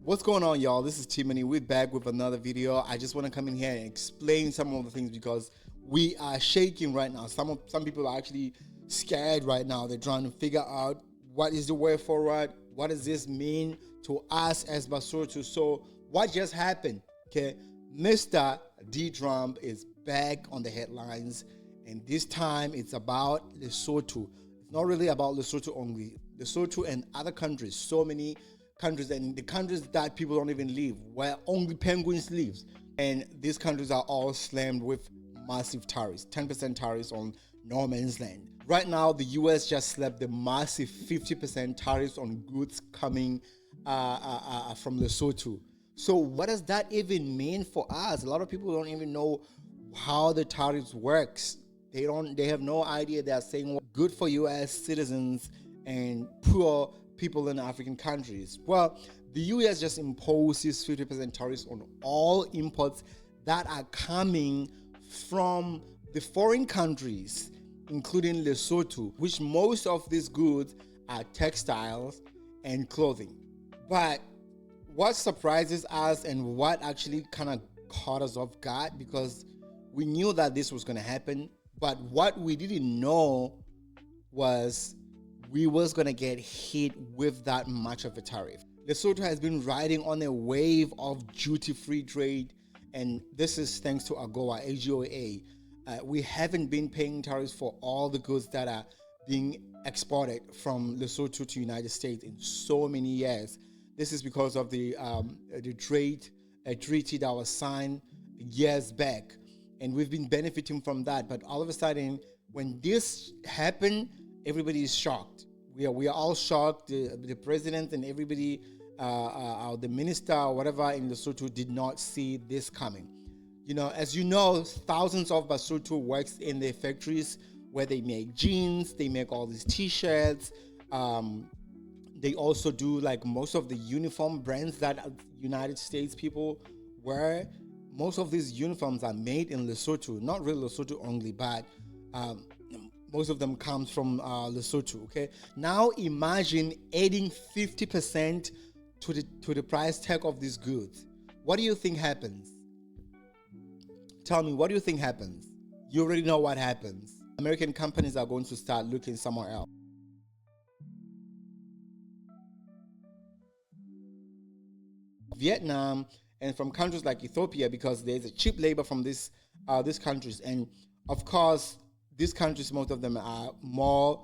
What's going on, y'all? This is Timony. We're back with another video. I just want to come in here and explain some of the things because we are shaking right now. Some people are actually scared right now. They're trying to figure out what is the way forward. What does this mean to us as Basotho? So what just happened? Okay, Mr. D Trump is back on the headlines, and this time it's about Lesotho. It's not really about Lesotho only. Lesotho and other countries, so many countries, and the countries that people don't even live, where only penguins live, and these countries are all slammed with massive tariffs, 10% tariffs on no man's land. Right now, the US just slapped the massive 50% tariffs on goods coming from Lesotho. So what does that even mean for us? A lot of people don't even know how the tariffs works. They have no idea. They are saying, well, good for US citizens and poor people in African countries. Well, the US just imposes 50% tariffs on all imports that are coming from the foreign countries, including Lesotho, which most of these goods are textiles and clothing. But what surprises us and what actually kind of caught us off guard, because we knew that this was going to happen, but what we didn't know was we was going to get hit with that much of a tariff. Lesotho has been riding on a wave of duty-free trade, and this is thanks to AGOA, AGOA. We haven't been paying tariffs for all the goods that are being exported from Lesotho to United States in so many years. This is because of the trade treaty that was signed years back, and we've been benefiting from that. But all of a sudden, when this happened, everybody is shocked. We are all shocked. The president and everybody, the minister or whatever in Lesotho did not see this coming. You know, as you know, thousands of Basotho works in their factories where they make jeans, they make all these t-shirts. They also do like most of the uniform brands that United States people wear. Most of these uniforms are made in Lesotho, not really Lesotho only, but most of them comes from Lesotho. Okay, now imagine adding 50% to the price tag of these goods. What do you think happens? Tell me, what do you think happens? You already know what happens. American companies are going to start looking somewhere else. Vietnam and from countries like Ethiopia, because there's a cheap labor from these countries, and of course these countries, most of them are more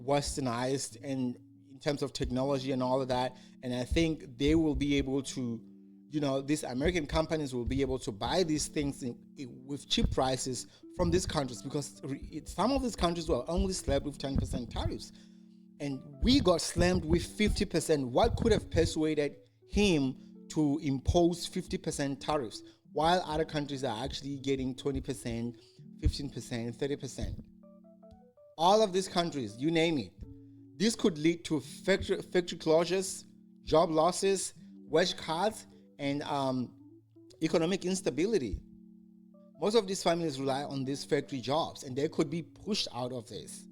westernized and in terms of technology and all of that. And I think they will be able to, you know, these American companies will be able to buy these things with cheap prices from these countries, because some of these countries were only slapped with 10% tariffs. And we got slammed with 50%. What could have persuaded him to impose 50% tariffs while other countries are actually getting 20%, 15%, 30%? All of these countries, you name it. This could lead to factory closures, job losses, wage cuts, and economic instability. Most of these families rely on these factory jobs, and they could be pushed out of this.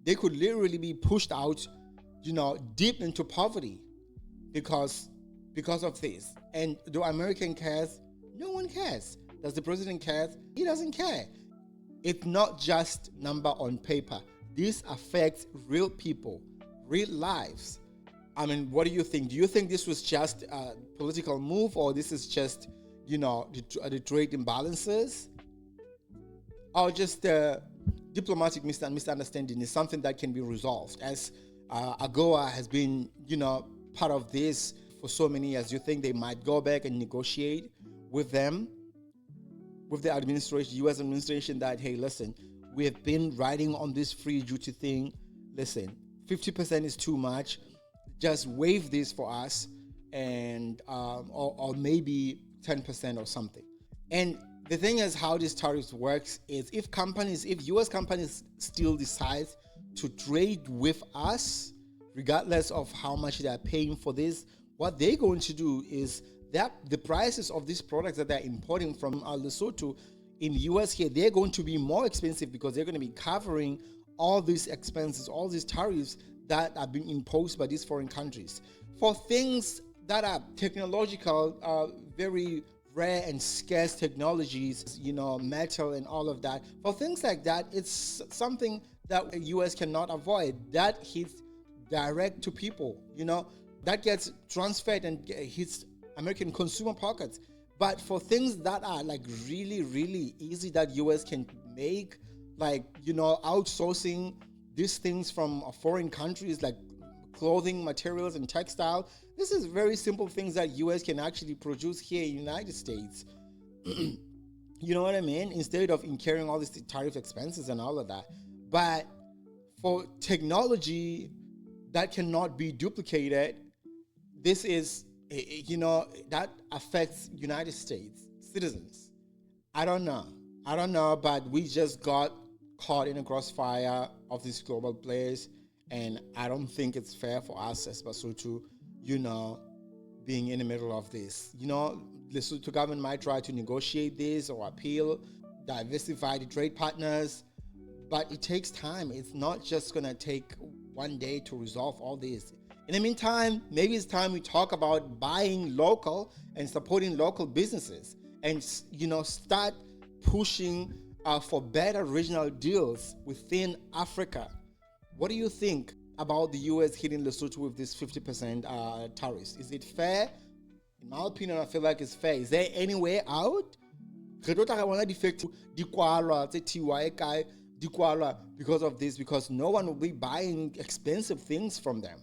They could literally be pushed out, you know, deep into poverty because of this. And do American cares? No one cares. Does the president care? He doesn't care. It's not just number on paper. This affects real people, real lives. I mean, what do you think? Do you think this was just a political move, or this is just, you know, the trade imbalances, or just diplomatic misunderstanding is something that can be resolved? As AGOA has been, you know, part of this for so many years, you think they might go back and negotiate with them, with the administration, U.S. administration, that, hey, listen, we have been riding on this free duty thing. Listen, 50% is too much. Just waive this for us, and or maybe 10% or something. And the thing is, how this tariffs works is if U.S. companies still decide to trade with us, regardless of how much they are paying for this, what they're going to do is that the prices of these products that they're importing from Lesotho in the US here, they're going to be more expensive because they're going to be covering all these expenses, all these tariffs that are being imposed by these foreign countries. For things that are technological, very rare and scarce technologies, metal and all of that, for things like that, it's something that the US cannot avoid. That hits direct to people, that gets transferred and hits American consumer pockets. But for things that are like really, really easy that US can make, like, outsourcing these things from foreign countries, like clothing materials and textile, this is very simple things that US can actually produce here in the United States. You know what I mean? Instead of incurring all these tariff expenses and all of that. But for technology that cannot be duplicated, this is, that affects United States citizens. I don't know, but we just got caught in a crossfire of these global players, and I don't think it's fair for us as Lesotho, being in the middle of this. Lesotho government might try to negotiate this or appeal, diversify the trade partners, but it takes time. It's not just gonna take one day to resolve all this. In the meantime, maybe it's time we talk about buying local and supporting local businesses, and start pushing for better regional deals within Africa. What do you think about the US hitting Lesotho with this 50% tariffs? Is it fair? In my opinion, I feel like it's fair. Is there any way out? Because of this, because no one will be buying expensive things from them.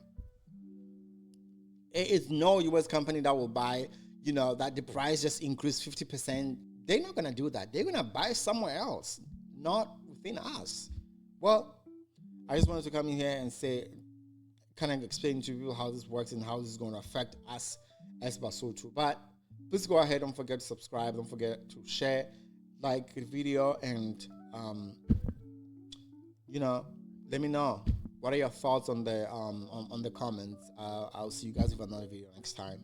It's no US company that will buy, that the price just increased 50%. They're not going to do that. They're going to buy somewhere else, not within us. Well, I just wanted to come in here and say, kind of explain to you how this works and how this is going to affect us as Lesotho. But please go ahead, don't forget to subscribe, don't forget to share, like the video, and let me know what are your thoughts on the comments. I'll see you guys with another video next time.